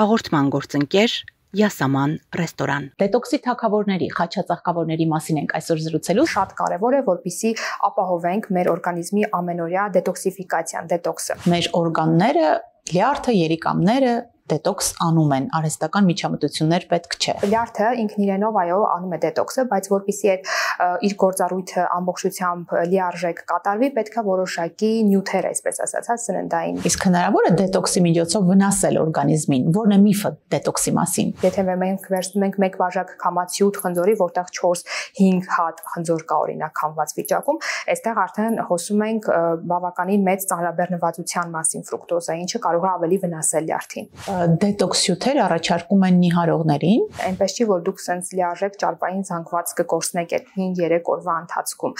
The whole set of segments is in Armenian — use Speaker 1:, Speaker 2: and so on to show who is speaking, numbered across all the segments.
Speaker 1: Հաղորդման գործընկեր Յասաման ռեստորան։
Speaker 2: Դետոքսի թագավորների, խաչածաղկավորների մասին ենք այսօր զրուցելու։
Speaker 3: Շատ կարևոր է, որպեսզի ապահովենք մեր օրգանիզմի ամենօրյա դետոքսիֆիկացիան, դետոքսը։
Speaker 2: Մեր օրգանները, լյարդը, երիկամները դետոքս անում են, արհեստական միջամտություններ պետք չէ։
Speaker 3: Լյարդը ինքն իրենով այո անում է դետոքսը, բայց որպեսզի այդ իր գործառույթը ամբողջությամբ լիարժեք կատարվի, պետք է որոշակի նյութեր, այսպես ասած, սննդային։
Speaker 2: Իսկ հնարավոր է դետոքսի միջոցով վնասել օրգանիզմին։ Ո՞րն է միֆը դետոքսի մասին։
Speaker 3: Եթե մենք վերցնում ենք 1 բաժակ քամացյուտ խնձորի, որտեղ 4-5 հատ խնձոր կա օրինակ քամված վիճակում, այստեղ արդեն խոսում ենք բավականին մեծ ծանրաբեռնվածության մասին ֆրուկտոզա, ինչը կարող է ավելի վնասել լյարդին։
Speaker 2: Դետոքս հյութեր առաջարկում են նիհարողներին։
Speaker 3: Այնպես չի, որ դուք սենց լիարժեք ճարպային զանգված կկորցնեք այդ 5-3 օրվա ընթացքում,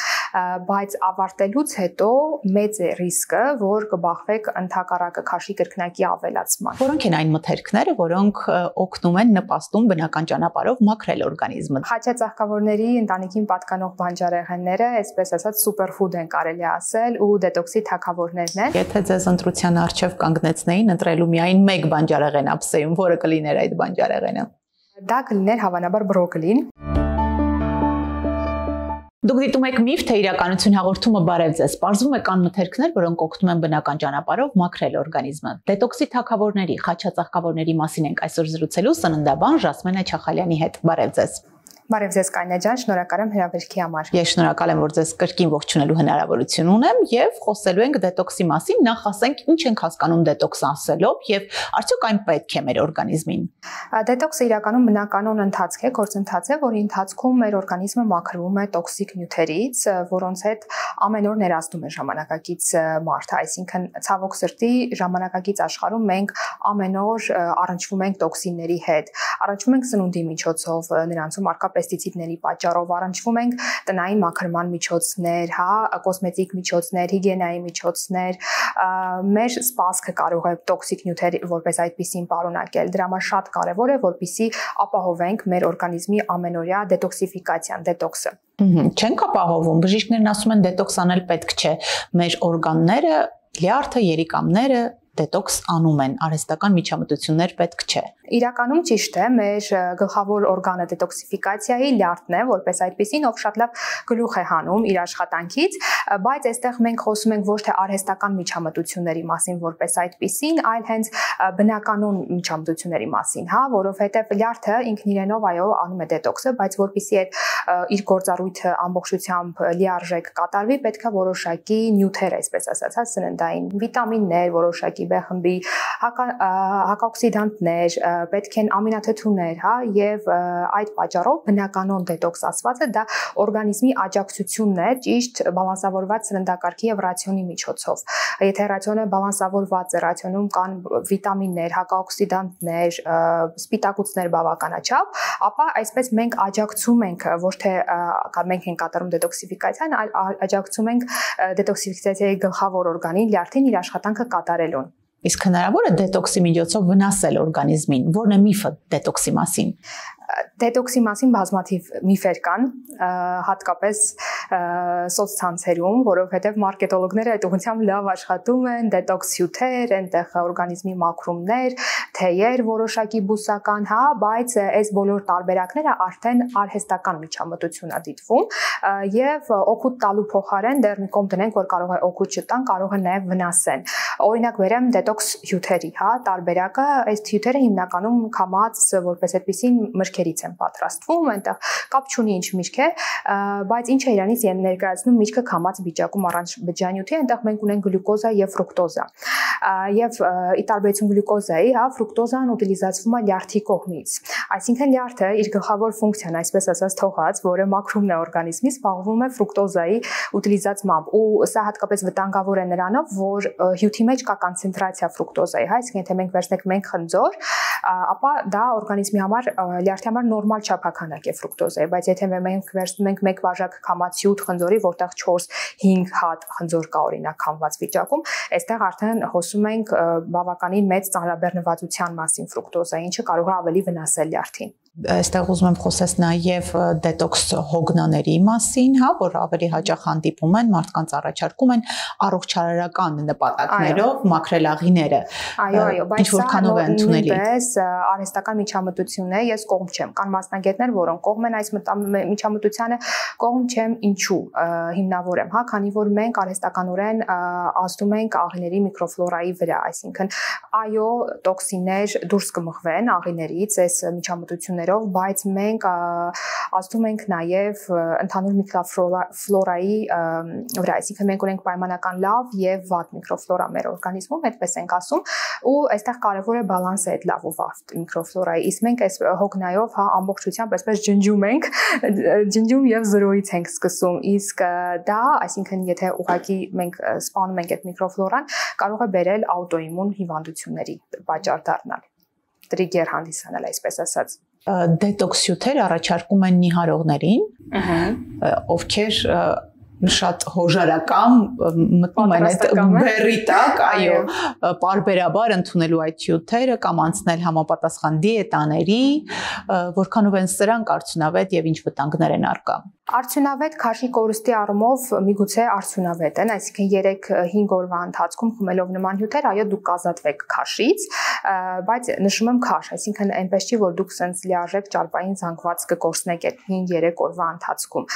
Speaker 3: բայց ավարտելուց հետո մեծ է ռիսկը, որ կբախվեք ընդհակառակը քաշի կրկնակի ավելացման։
Speaker 2: Որոնք են այն մթերքները, որոնք օգնում են նպաստում բնական ճանապարհով մաքրել օրգանիզմը։
Speaker 3: Խաչածաղկավորների ընտանիքին պատկանող բանջարեղենները, այսպես ասած, սուպերֆուդ են կարելի ասել ու դետոքսի թագավորներն են։
Speaker 2: Եթե ձեզ ընտրության առջև կանգնեցնեին ընտրելու միայն 1 բանջարեղեն ապսեյում, որը կլիներ այդ բանջարեղենը։
Speaker 3: Դա կլիներ հավանաբար բրոկոլին։
Speaker 2: Դուք դիտում եք միֆ թե իրականություն հաղորդումը բարև ձեզ։ Պարզվում է կան մթերքներ, որոնք օգնում են բնական ճանապարհով մաքրել օրգանիզմը։ Դետոքսի թագավորների, խաչածաղկավորների մասին ենք այսօր զրուցելու սննդաբան Ժասմենա Չախալյանի հետ։ Բարև ձեզ։
Speaker 3: Բարև ձեզ Կանյա ջան, շնորհակալ եմ հրավերքի համար։
Speaker 2: Ես շնորհակալ եմ, որ ձեզ կրկին ողջունելու հնարավորություն ունեմ եւ խոսելու ենք դետոքսի մասին։ Նախ ասենք ինչ ենք հասկանում դետոքս ասելով եւ արդյոք այն պետք է մեր օրգանիզմին։
Speaker 3: Դետոքսը իրականում բնականon ընթացք է, գործընթաց է, որի ընթացքում մեր օրգանիզմը մաքրվում է տոքսիկ նյութերից, որոնց հետ ամեն օր ներազդում է ժամանակակից մարդը, այսինքն ցավոք սրտի ժամանակակից աշխարհում մենք ամեն օր առնչվում ենք տոքսինների հետ, առնչվում ենք սնունդի միջոցով, նրանցում առկա պեստիցիդների պատճառով, առնչվում ենք տնային մաքրման միջոցներ, կոսմետիկ միջոցներ, հիգիենայի միջոցներ, մեր սպասքը կարող է տոքսիկ նյութեր որպես այդպիսին պարունակել։ Դրա համար շատ կարևոր է, որպեսզի ապահովենք մեր օրգանիզմի ամենօրյա դետոքսիֆիկացիան, դետոքսը։
Speaker 2: Չենք ապահովում, բժիշկներն ասում են դետոքս անել պետք չէ։ Մեր օրգանները, լյարդը, երիկամները դետոքս անում են, արհեստական միջամտություններ պետք չէ։
Speaker 3: Իրականում ճիշտ է, մեր գլխավոր օրգանը դետոքսիֆիկացիայի լյարդն է, որպես այդպիսին, ով շատ լավ գլուխ է հանում իր աշխատանքից, բայց այստեղ մենք խոսում ենք ոչ թե արհեստական միջամտությունների մասին, որպես այդպիսին, այլ հենց բնականon միջամտությունների մասին, որովհետև լյարդը ինքն իրենով այո անում է դետոքսը, բայց որպեսզի այդ իր գործառույթը ամբողջությամբ լիարժեք կատարվի, պետք է որոշակի նյութեր, այսպես ասած, սննդային վիտամիններ, որոշակի B խմբի հակաօքսիդանտներ, պետք են ամինաթթուներ, եւ այդ պատճառով բնականon դետոքս ասվածը դա օրգանիզմի աջակցությունն է ճիշտ բալանսավորված սննդակարգի եւ ռացիոնի միջոցով։ Եթե ռացիոնը բալանսավորված է, ռացիոնում կան վիտամիններ, հակաօքսիդանտներ, սպիտակուցներ բավականաչափ, ապա այսպես մենք աջակցում ենք ոչ թե մենք ենք կատարում դետոքսիֆիկացիան, այլ աջակցում ենք դետոքսիֆիկացիայի գլխավոր օրգանին լյարդին իր աշխատանքը կատարելուն։
Speaker 2: Իսկ հնարավոր է դետոքսի միջոցով վնասել օրգանիզմին։ Ո՞րն է միֆը դետոքսի մասին։
Speaker 3: Դետոքսի մասին բազմաթիվ միֆեր կան, հատկապես սոցցանցերում, որովհետև մարքետոլոգները այդ ուղղությամբ լավ աշխատում են, դետոքս հյութեր, այնտեղ օրգանիզմի մաքրումներ, թեյեր որոշակի բուսական, բայց այս բոլոր տարբերակները արդեն արհեստական միջամտություն է դիտվում եւ օգուտ տալու փոխարեն դեռ մի կողմ դնենք, որ կարող է օգուտ չտան, կարող է նաեւ վնասեն։ Օրինակ վերեմ դետոքս հյութերի, տարբերակը, այս հյութերը հիմնականում քամած որպես այդպիսին մրգերից են պատրաստվում, այնտեղ կապ չունի ինչ միրգ է, բայց ինչ է իրանից ներկայացնում միրգը քամած վիճակում առանց բջջանյութի, այնտեղ մենք ունենք գլյուկոզա եւ ֆրուկտոզա։ Եվ ի տարբերություն գլյուկոզայի, ֆրուկտոզան ուտիլիզացվում է լյարդի կողմից։ Այսինքն լյարդը իր գլխավոր ֆունկցիան, այսպես ասած, թողած, որը մաքրումն է օրգանիզմից, զբաղվում է ֆրուկտոզայի ուտիլիզացմամբ, ու սա հատկապես վտանգավոր է նրանով, որ հյութի մեջ կա կոնցենտրացիա ֆրուկտոզայի, այսինքն եթե մենք վերցնենք մենք խնձոր, ապա դա օրգանիզմի համար լյարդի համար նորմալ չափականակ է ֆրուկտոզայի, բայց եթե մենք վերցնում ենք 1 բաժակ քամացյուտ խնձորի, որտեղ 4-5 հատ խնձոր կա օրինակ քամված վիճակում, այստեղ արդեն խոսում ենք բավականին մեծ ծանրաբեռնվածության մասին ֆրուկտոզայի, ինչը կարող է ավելի վնասել լյարդին։
Speaker 2: Այստեղ ուզում եմ խոսես նաև դետոքս հոգնաների մասին, հա, որ ավելի հաճախ հանդիպում են, մարդկանց առաջարկում են առողջարարական նպատակներով մաքրել աղիները։
Speaker 3: Այո, բայց
Speaker 2: ինչ որքանով է ընդունելի։
Speaker 3: Նույնպես արհեստական միջամտություն է, ես կողմ չեմ։ Կան մասնագետներ, որոնք կողմ են այս միջամտությանը, կողմ չեմ, ինչու հիմնավորեմ, հա, քանի որ մենք արհեստականորեն ազդում ենք աղիների միկրոֆլորայի վրա, այսինքն այո, տոքսիններ դուրս կմղվեն աղիներից այս միջամտություններով, բայց մենք ազդում ենք նաև ընդհանուր միկրոֆլորայի վրա, այսինքն մենք ունենք պայմանական լավ եւ վատ միկրոֆլորա մեր օրգանիզմում, այդպես ենք ասում, ու այստեղ կարևոր է բալանսը այդ լավ ու վատ միկրոֆլորայի, իսկ մենք այս հոգնայով, հա, ամբողջությամբ այսպես ջնջում եւ զրոյից ենք սկսում, իսկ դա, այսինքն եթե ուղղակի մենք սպանում ենք այդ միկրոֆլորան, կարող է բերել աուտոիմուն հիվանդությունների պատճառ դառնալ, տրիգեր հանդիսանալ, այսպես ասած։
Speaker 2: Դետոքս հյութեր առաջարկում են նիհարողներին, ովքեր շատ հոժարական մտնում են այդ բեռի տակ, այո, պարբերաբար ընդունելու այդ հյութերը կամ անցնել համապատասխան դիետաների, որքանով են սրանք արդյունավետ եւ ինչ վտանգներ են առկա։
Speaker 3: Արդյունավետ քաշի կորստի առումով միգուցե արդյունավետ են, այսինքն 3-5 օրվա ընթացքում խմելով նման հյութեր, այո, դուք կազատվեք քաշից, բայց նշում եմ քաշ, այսինքն այնպես չի, որ դուք սենց լիարժեք ճարպային զանգված կկորցնեք այդ 5-3 օրվա ընթացքում,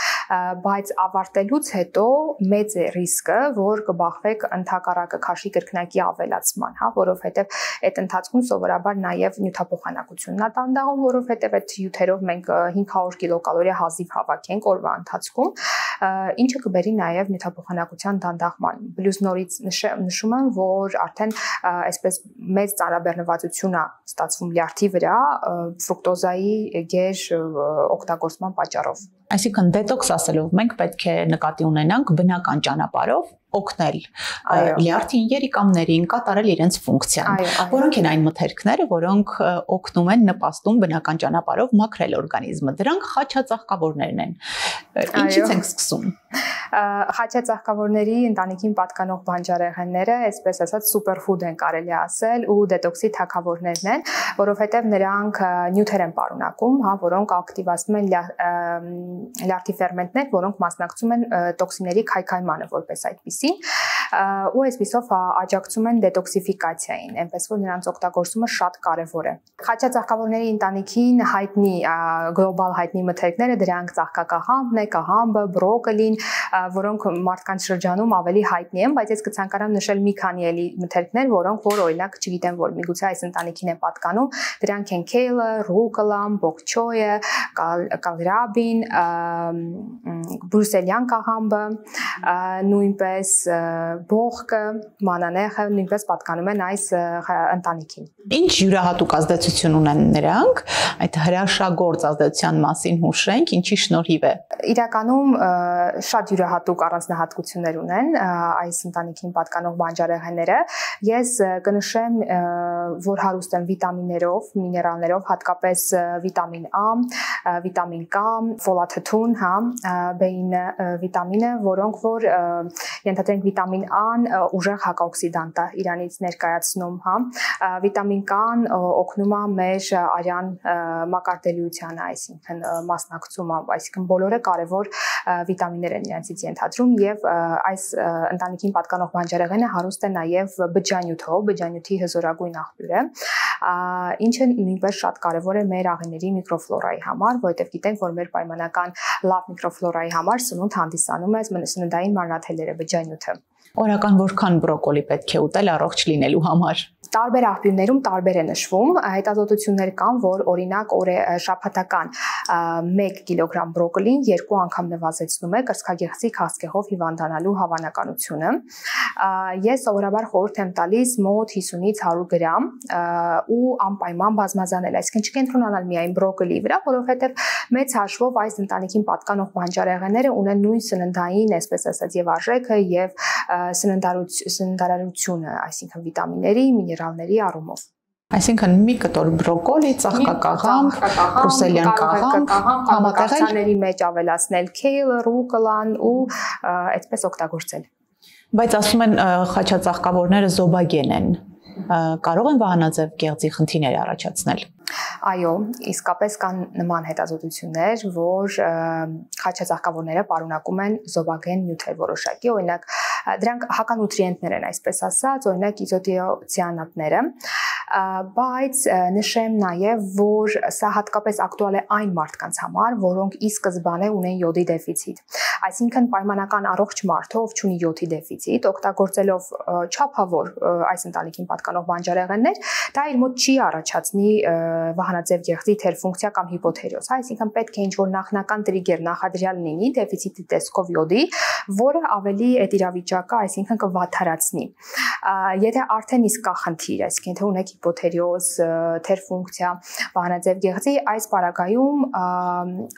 Speaker 3: բայց ավարտելուց հետո մեծ է ռիսկը, որ կբախվեք ընդհակառակը քաշի կրկնակի ավելացման, հա, որովհետև այդ ընթացքում սովորաբար նաև նյութափոխանակությունն է տանդաղում, որովհետև այդ հյութերով մենք 500 կիլոկալորիա հազիվ հավաքենք ընթացքում, ինչը կբերի նաև նյութափոխանակության դանդաղման։ Պլյուս նորից նշում եմ, որ արդեն այսպես մեծ ծանրաբեռնվածություն է ստացվում լյարդի վրա ֆրուկտոզայի գեր օգտագործման պատճառով։
Speaker 2: Այսինքն դետոքս ասելով մենք պետք է նկատի ունենանք բնական ճանապարհով օգնել լյարդին երիկամներին կատարել իրենց ֆունկցիան, որոնք են այն մթերքները, որոնք օգնում են նպաստում բնական ճանապարհով մաքրել օրգանիզմը։ Դրանք խաչածաղկավորներն են։ Ինչից ենք սկսում։
Speaker 3: Խաչածաղկավորների ընտանիքին պատկանող բանջարեղենները, այսպես ասած, սուպերֆուդ են կարելի ասել ու դետոքսի թագավորներն են, որովհետև նրանք նյութեր են պարունակում, հա, որոնք ակտիվացնում են լյարդի ֆերմենտներ, որոնք մասնակցում են տոքսինների քայքայմանը որպես այդպիսին, ու այսպիսով աջակցում են դետոքսիֆիկացիային, այնպես որ նրանց օգտագործումը շատ կարևոր է։ Խաչածաղկավորների ընտանիքին հայտնի գլոբալ հայտնի մթերքները դրանք ծաղկակահամբն է, կահամբը, բրոկոլին, որոնք մարդկանց շրջանում ավելի հայտնի են, բայց ես կցանկանամ նշել մի քանի էլի մթերքներ, որոնք որ օրինակ չգիտեմ որ միգուցե այս ընտանիքին են պատկանում, դրանք են քեյլը, ռուկոլան, բոկչոյը, կալրաբին, բրուսելյան կահամբը, նույնպես բողկը, մանանեխը նույնպես պատկանում են այս ընտանիքին։
Speaker 2: Ինչ յուրահատուկ ազդեցություն ունեն նրանք, այդ հրաշագործ ազդեցության մասին հուշենք, ինչի շնորհիվ է։
Speaker 3: Իրականում շատ յուրահատուկ առանձնահատկություններ ունեն այս ընտանիքին պատկանող բանջարեղենները։ Ես կնշեմ, որ հարուստ են վիտամիններով, միներալներով, հատկապես վիտամին A, վիտամին K, ֆոլաթթուն, հա, B9 վիտամինը, որոնք որ ենթադրենք վիտամին A-ն ուժեղ հակաօքսիդանտ է իրանից ներկայացնում, հա, վիտամին K-ն օգնում է մեր արյան մակարդելիությանը, այսինքն մասնակցումը, այսինքն բոլորը կարևոր վիտամիններ են իրանցից ենթադրում եւ այս ընտանիքին պատկանող բանջարեղենը հարուստ է նաեւ բջջանյութով, բջջանյութի հզորագույն աղբյուր է, ինչը նույնպես շատ կարևոր է մեր աղիների միկրոֆլորայի համար, որովհետեւ գիտենք, որ մեր պայմանական լավ միկրոֆլորայի համար սնունդ հանդիսանում է սննդային մանրաթելերը, բջջանյութը։
Speaker 2: Օրական որքան բրոկոլի պետք է ուտել առողջ լինելու համար։
Speaker 3: Տարբեր աղբյուրներում տարբեր է նշվում, հետազոտություններ կան, որ օրինակ շաբաթական 1 կիլոգրամ բրոկոլին 2 անգամ նվազեցնում է կրծքագեղձի քաղցկեղով հիվանդանալու հավանականությունը։ Ես սովորաբար խորհուրդ եմ տալիս մոտ 50-ից 100 գրամ ու անպայման բազմազանել, այսինքն չկենտրոնանալ միայն բրոկոլիի վրա, որովհետև մեծ հաշվով այս ընտանիքին պատկանող բանջարեղենները ունեն նույն սննդային, այսպես ասած, եւ արժեքը եւ սննդարարությունը, այսինքն վիտամինների, միներալների առումով։
Speaker 2: Այսինքն մի կտոր բրոկոլի, ծաղկակաղամբ, բրուսելյան կաղամբ,
Speaker 3: համակարգաների մեջ ավելացնել քեյլը, ռուկոլան ու այդպես օգտագործել։
Speaker 2: Բայց ասում են խաչածաղկավորները զոբագեն են։ կարող են վահանաձև գեղձի խնդիրներ առաջացնել։
Speaker 3: Այո, իսկապես կան նման հետազոտություններ, որ խաչածաղկավորները պարունակում են զոբագեն նյութեր որոշակի, օրինակ դրանք հականուտրիենտներ են, այսպես ասած, օրինակ իզոթիոցիանատները, բայց նշեմ նաև, որ սա հատկապես ակտուալ է այն մարդկանց համար, որոնք ի սկզբանե ունեն յոդի դեֆիցիտ։ Այսինքն պայմանական առողջ մարդը, ով ունի յոդի դեֆիցիտ, օգտագործելով չափավոր այս ընտանիքին պատկանող բանջարեղեններ, դա իր մոտ չի առաջացնի վահանաձև գեղձի թերֆունկցիա կամ հիպոթերեոզ, այսինքն պետք է ինչ-որ նախնական տրիգեր նախադրյալ լինի դեֆիցիտի տեսքով յոդի, որը ավելի այդ իրավիճակը, այսինքն կվատթարացնի։ Եթե արդեն իսկ կա խնդիր, այսինքն եթե ունեք հիպոթերեոզ, թերֆունկցիա, վահանաձև գեղձի, այս պարագայում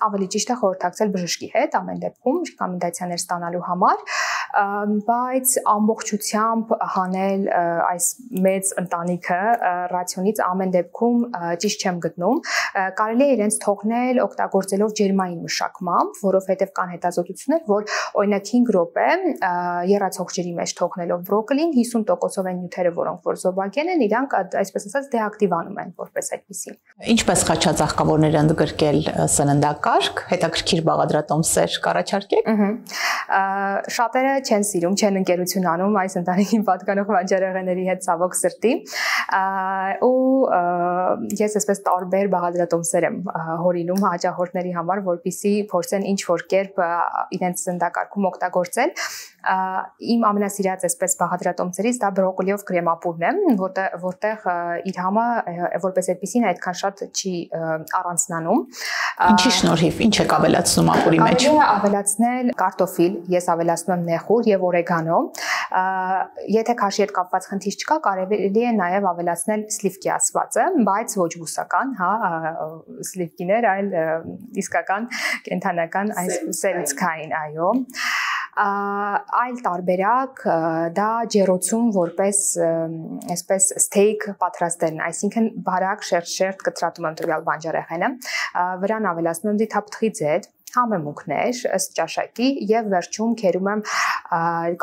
Speaker 3: ավելի ճիշտ է խորհրդակցել բժշկի հետ ամեն դեպքում ռեկոմենդացիաներ ստանալու համար, բայց ամբողջությամբ հանել այս մեծ ընտանիքը ռացիոնից ամեն դեպքում ճիշտ չեմ գտնում, կարելի է իրենց թողնել օգտագործելով ջերմային մշակմամբ, որովհետև կան հետազոտություններ, որ օրինակ 5 րոպե եռացող ջրի մեջ թողնելով բրոկոլին 50%-ով են նյութերը, որոնք որ զոբագեն են, իրանք այսպես ասած դեակտիվանում են որպես այդպիսի։
Speaker 2: Ինչպես խաչածաղկավորները ընդգրկել սննդակարգ, հետաքրքիր բաղադրատոմսեր կառաջարկեք։
Speaker 3: Շատերը չեն սիրում, չեն ընկերություն անում այս ընտանիքին պատկանող բանջարեղենների հետ ցավոք սրտի, ու ես այսպես տարբեր բաղադրատոմսեր եմ հորինում հաճախորդների համար, որպեսզի փորձեն ինչ որ կերպ իրենց սննդակարգում օգտագործել։ Իմ ամենասիրած այսպես բաղադրատոմսերից դա բրոկոլիով կրեմապուրն է, որտեղ իր համը որպես այդպեսին այդքան շատ չի առանձնանում։
Speaker 2: Ինչի շնորհիվ, ինչ եք ավելացնում ապուրի մեջ։
Speaker 3: Կարելի է ավելացնել կարտոֆիլ, ես ավելացնում եմ նեխուր եւ օրեգանո։ Եթե քաշի հետ կապված խնդիր չկա, կարելի է նաև ավելացնել սլիվկի ասվածը, բայց ոչ բուսական, հա, սլիվկիներ, այլ իսկական կենթանական այս սերուցքային, այո։ Այլ տարբերակ դա ջեռոցում որպես այսպես steak պատրաստելն, այսինքն բարակ շերտ կտրատում եմ տվյալ բանջարեղենը, վրան ավելացնում եմ դիթապտղի ձետ, համեմունքներ ըստ ճաշակի եւ վերջում քերում եմ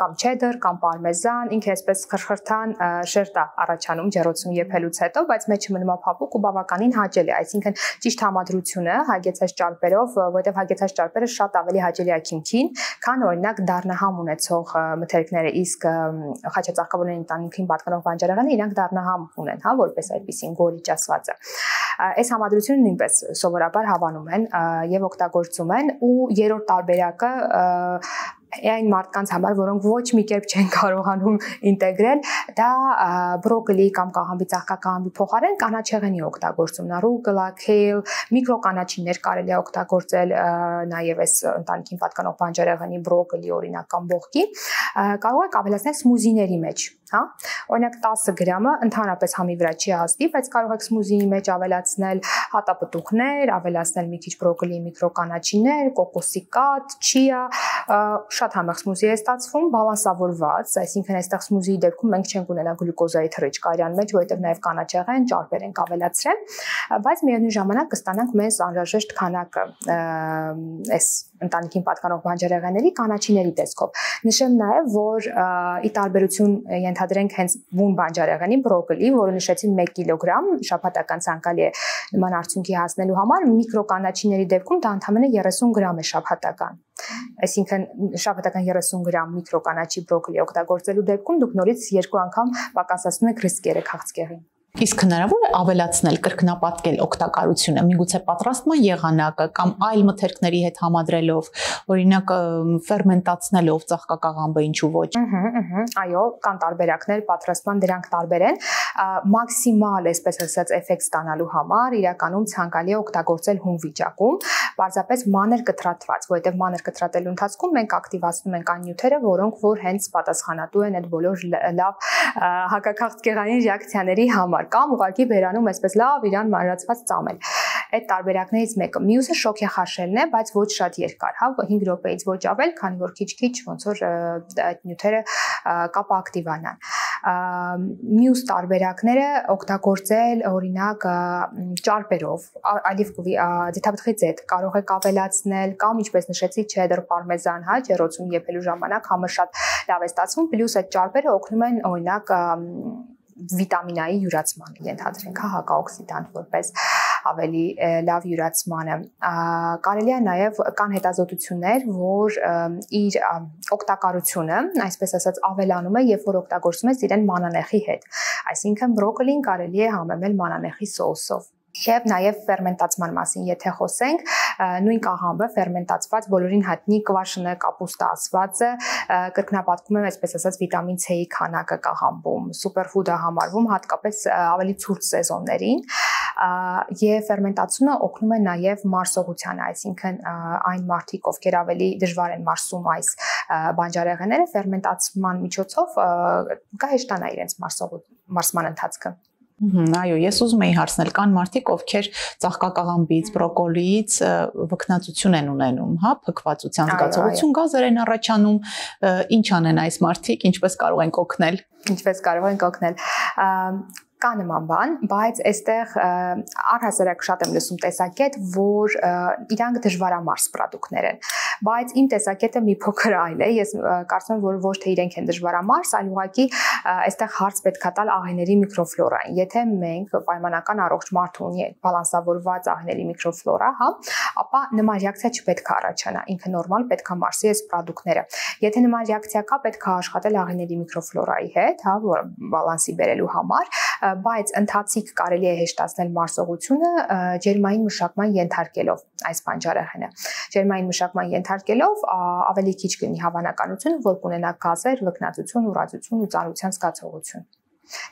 Speaker 3: կամ չեդեր կամ պարմեզան, ինքը այսպես խրխրթան շերտ է առաջանում ջեռոցում եփելուց հետո, բայց մեջը մնում է փափուկ ու բավականին հաճելի է, այսինքն ճիշտ համադրությունը հագեցած ճարպերով, որովհետեւ հագեցած ճարպերը շատ ավելի հաճելի է քիմքին, քան օրինակ դառնահամ ունեցող մթերքները, իսկ խաչածաղկավորների ընտանիքին պատկանող բանջարեղենը իրանք դառնահամ ունեն, հա, որպես այդպեսին գորիչ ասվածը։ Այս համադրությունը նույնպես սովորաբար հավանում են եւ օգտագործում են, ու երրորդ տարբերակը այն մարդկանց համար, որոնք ոչ մի կերպ չեն կարողանում ինտեգրել, դա բրոկոլի կամ կաղամբի ծաղկակաղամբի փոխարեն կանաչեղենի օգտագործումն, արուգլա, քեյլ, միկրոկանաչիներ կարելի է օգտագործել նաև այս ընտանիքին պատկանող բանջարեղենի բրոկոլի օրինակ կամ բողկի, կարող եք ավելացնել սմուզիների մեջ, հա, օրինակ 10 գրամը ընդհանրապես համի վրա չի ազդի, բայց կարող եք սմուզիի մեջ ավելացնել հատապտուղներ, ավելացնել մի քիչ բրոկոլի միկրոկանաչիներ, կոկոսի կաթ, չիա, շատ համեղ սմուզի է ստացվում, բալանսավորված, այսինքն այստեղ սմուզիի դեպքում մենք չենք ունենա գլյուկոզայի թռիչք արյան մեջ, որովհետև նաև կանաչեղեն, ճարպեր ենք ավելացրել, բայց միևնույն ժամանակ կստանանք մեզ անհրաժեշտ քանակը այս ընտանիքին պատկանող բանջարեղենների կանաչիների տեսքով։ Նշեմ նաև, որ ի տարբերություն ենթադրենք հենց բուն բանջարեղենի բրոկոլի, որը նշեցին 1 կիլոգրամ, շաբաթական ցանկալի է նման արդյունքի հասնելու համար, միկրոկանաչիների դեպքում դա ընդամենը 30 գրամ է շաբաթական։ Այսինքն շաբաթական 30 գրամ միկրոկանաչի բրոկոլի օգտագործելու դեպքում դուք նորից 2 անգամ պակասացնում եք ռիսկերը քաղցկեղին։
Speaker 2: Իսկ հնարավոր է ավելացնել, կրկնապատկել օգտակարությունը, միգուցե պատրաստման եղանակը կամ այլ մթերքների հետ համադրելով, օրինակ ֆերմենտացնելով ծաղկակաղամբը, ինչու ոչ։
Speaker 3: Այո, կան տարբերակներ, պատրաստման դրանք տարբեր են, մաքսիմալ, այսպես ասած, էֆեկտ ստանալու համար իրականում ցանկալի է օգտագործել հում վիճակում, պարզապես մանր կտրատված, որովհետև մանր կտրատելու ընթացքում մենք ակտիվացնում ենք այն նյութերը, որոնք որ հենց պատասխանատու են այդ բոլոր լավ հակաքաղցկեղային ռեակցիաների համար, կամ ուղղակի բերանում այսպես լավ իրան մանրացված ծամել։ Այդ տարբերակներից մեկը, մյուսը շոքեխաշելն է, բայց ոչ շատ երկար, հա, 5 րոպեից ոչ ավել, քանի որ քիչ-քիչ ոնց որ այդ նյութերը կապը ակտիվանան։ Մյուս տարբերակները օգտագործել օրինակ ճարպերով, ալիվկովի դիթապտղի ձետ կարող եք ավելացնել, կամ ինչպես նշեցի, չեդեր, պարմեզան, հա, ջեռոցում եփելու ժամանակ համը շատ լավ է ստացվում, պլյուս այդ ճարպերը օգնում են օրինակ վիտամինայի յուրացման ենթադրենք, հակաօքսիդանտ որպես ավելի լավ յուրացմանը։ Կարելի է նաև կան հետազոտություններ, որ իր օգտակարությունը, այսպես ասած, ավելանում է, երբ որ օգտագործում ես իրեն մանանեխի հետ։ Այսինքն բրոկոլին կարելի է համեմել մանանեխի սոուսով։ Եվ նաև ֆերմենտացման մասին, եթե խոսենք, նույն կաղամբը ֆերմենտացված բոլորին հայտնի կվաշնը կապուստա ասվածը կրկնապատկում է, այսպես ասած, վիտամին C-ի քանակը կաղամբում, սուպերֆուդ է համարվում հատկապես ավելի ցուրտ սեզոններին, եւ ֆերմենտացումը օգնում է նաև մարսողությանը, այսինքն այն մարդիկ, ովքեր ավելի դժվար են մարսում այս բանջարեղենները, ֆերմենտացման միջոցով կհեշտանա իրենց մարսման ընթացքը։
Speaker 2: Այո, ես ուզում եի հարցնել, կան մարդիկ, ովքեր ծաղկակաղամբից, բրոկոլիից վքնածություն են ունենում, հա, փքվածության զգացողություն, գազեր են առաջանում, ինչ անեն այս մարդիկ, ինչպես կարող են օգնել։
Speaker 3: Ինչպես կարող են օգնել։ Կա նման բան, բայց այստեղ առհասարակ շատ եմ լսում տեսակետ, որ իրանք դժվարամարս պրոդուկտներ են, բայց իմ տեսակետը մի փոքր այլ է, ես կարծում եմ, որ ոչ թե իրենք են դժվարամարս, այլ ուղղակի այստեղ հարց պետք է տալ աղիների միկրոֆլորային։ Եթե մենք պայմանական առողջ մարդ ունի բալանսավորված աղիների միկրոֆլորա, հա, ապա նման ռեակցիա չպետք է առաջանա, ինքը նորմալ պետք է մարսի այս պրոդուկտները։ Եթե նման ռեակցիա կա, պետք է աշխատել աղիների միկրոֆլորայի հետ, հա, բալանսի բերելու համար, բայց ընթացիկ կարելի է հեշտացնել մարսողությունը ջերմային մշակման ենթարկելով այս բանջարեղենը։ Ջերմային մշակման ենթարկելով ավելի քիչ կլինի հավանականություն, որ կունենա գազեր, վքնածություն, ուրացություն ու ծանրության զգացողություն։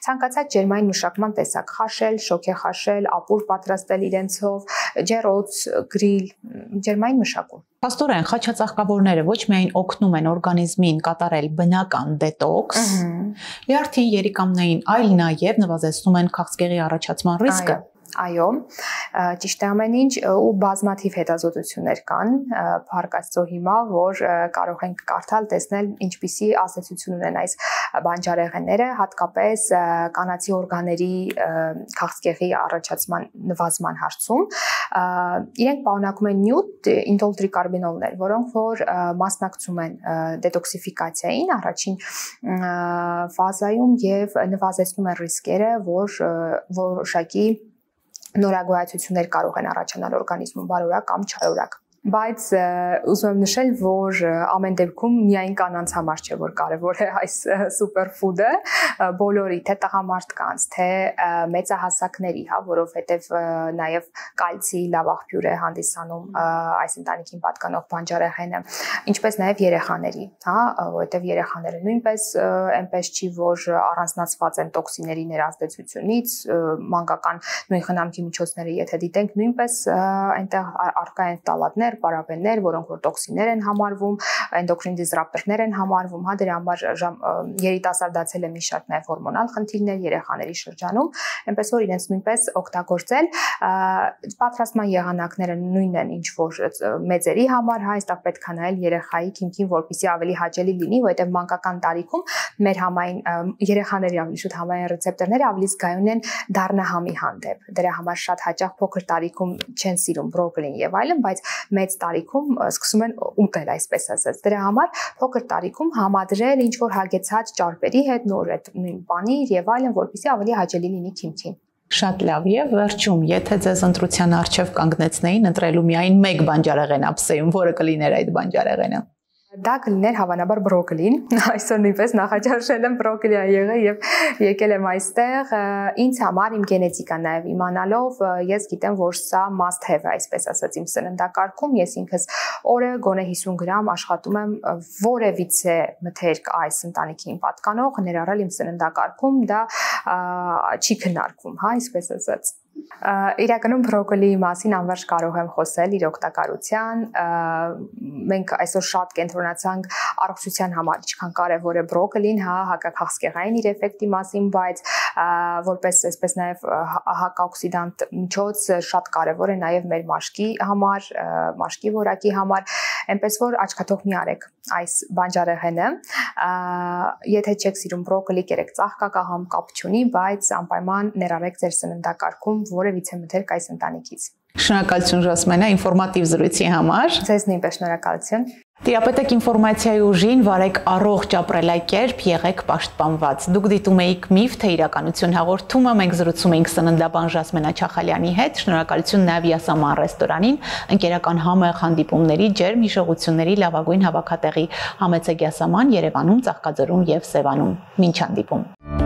Speaker 3: Ցանկացած ջերմային մշակման տեսակ՝ խաշել, շոքե խաշել, ապուր պատրաստել իրենցով, ջեռոց, գրիլ, ջերմային մշակում։
Speaker 2: Պաստորեն, խաչածաղկավորները ոչ միայն օգնում են օրգանիզմին կատարել բնական դետոքս, լյարդի երիկամներին, այլ նաև նվազեցնում են քաղցկեղի առաջացման ռիսկը։
Speaker 3: Այո, ճիշտ է ամեն ինչ ու բազմաթիվ հետազոտություններ կան, փառք Աստծո հիմա, որ կարող ենք կարդալ, տեսնել ինչպիսի ազդեցություն ունեն այս բանջարեղենները, հատկապես կանացի օրգանների քաղցկեղի առաջացման նվազման հարցում։ Իրենք պարունակում են նյութ ինդոլտրիկարբինոլներ, որոնք որ մասնակցում են դետոքսիֆիկացիային առաջին ֆազայում եւ նվազեցնում են ռիսկերը, որ որոշակի նորագոյացություններ կարող են առաջանալ օրգանիզմում բարորակ կամ չարորակ։ Բայց ուզում եմ նշել, որ ամեն դեպքում միայն կանանց համար չէ, որ կարևոր է այս սուպերֆուդը, բոլորի, թե տղամարդկանց, թե մեծահասակների, հա, որովհետև նաև կալցի լավ աղբյուր է հանդիսանում այս ընտանիքին պատկանող բանջարեղենը, ինչպես նաև երեխաների, հա, որովհետև երեխաները նույնպես այնպես չի, որ առանձնացված են տոքսինների ներազդեցությունից, մանկական նույն խնամքի միջոցները, եթե դիտենք, նույնպես այնտեղ առկա են ֆտալատներ, պարաբեններ, որոնք որ տոքսիններ են համարվում, էնդոկրին դիզրապտորներ են համարվում, հա, դրա համար երիտասարդացել է մի շարք նաև հորմոնալ խնդիրներ երեխաների շրջանում, այնպես որ իրենց նույնպես օգտագործել, պատրաստման եղանակները նույնն են, ինչ որ մեծերի համար, հա, այստեղ պետք է նայել երեխայի քիմքին, որպեսզի ավելի հաճելի լինի, որովհետև մանկական տարիքում մեր համային երեխաների ավելի շուտ համային ռեցեպտորները ավելի զգայուն են դառնահամի հանդեպ։ Դրա համար շատ հաճախ փոքր տարիքում չեն սիրում բրոկոլին եւ այլն, բայց մեծ տարիքում սկսում են ուտել, այսպես ասած։ Դրա համար փոքր տարիքում համադրել ինչ որ հագեցած ճարպերի հետ, նույն պանիր եւ այլն, որպեսզի ավելի հաճելի լինի քիմքին։
Speaker 2: Շատ լավ, եւ վերջում, եթե ձեզ ընտրության առջև կանգնեցնեին ընտրելու միայն մեկ բանջարեղեն ապսեում, որը կլիներ այդ բանջարեղենը։
Speaker 3: Դա կլիներ հավանաբար բրոկոլին, այսօր նույնպես նախաճաշել եմ բրոկոլի ա եղել եւ եկել եմ այստեղ, ինձ համար իմ գենետիկան նաեւ իմանալով ես գիտեմ, որ սա must have է, այսպես ասած իմ սննդակարգում, ես ինքս օրը գոնե 50 գրամ աշխատում եմ որևիցե մթերք այս ընտանիքին պատկանող ներառել իմ սննդակարգում, դա չի քննարկվում, հա, այսպես ասած։ Իրականում բրոկոլիի մասին անվերջ կարող եմ խոսել իր օգտակարության, մենք այսօր շատ կենտրոնացանք առողջության համար, ինչքան կարևոր է բրոկոլին, հա, հակաքաղցկեղային իր էֆեկտի մասին, բայց որպես այսպես նաև հակաօքսիդանտ միջոց շատ կարևոր է նաև մեր մաշկի համար, մաշկի որակի համար, այնպես որ աչքաթող մի արեք այս բանջարեղենը, եթե չեք սիրում բրոկոլի, կերեք ծաղկակաղամ, կապ չունի, բայց անպայման ներառեք ձեր սննդակարգում որևիցե մթերք այս ընտանիքից։
Speaker 2: Շնորհակալություն Ժասմենա ինֆորմատիվ զրույցի համար։
Speaker 3: Ձեզ նույնպես շնորհակալություն։
Speaker 2: Տիրապետեք ինֆորմացիայի ուժին, վարեք առողջ ապրելակերպ, եղեք պաշտպանված։ Դուք դիտում եք Միֆ թե իրականություն հաղորդումը, մենք զրուցում ենք սննդաբան Ժասմենա Չախալյանի հետ։ Շնորհակալություն նաև Յասաման ռեստորանին, ընկերական համեղ հանդիպումների, ջերմ հիշողությունների լավագույն հավաքատեղի։ Համեցեք Յասաման Երևանում, Ծաղկաձորում եւ Սևանում։ Մինչ հանդիպում։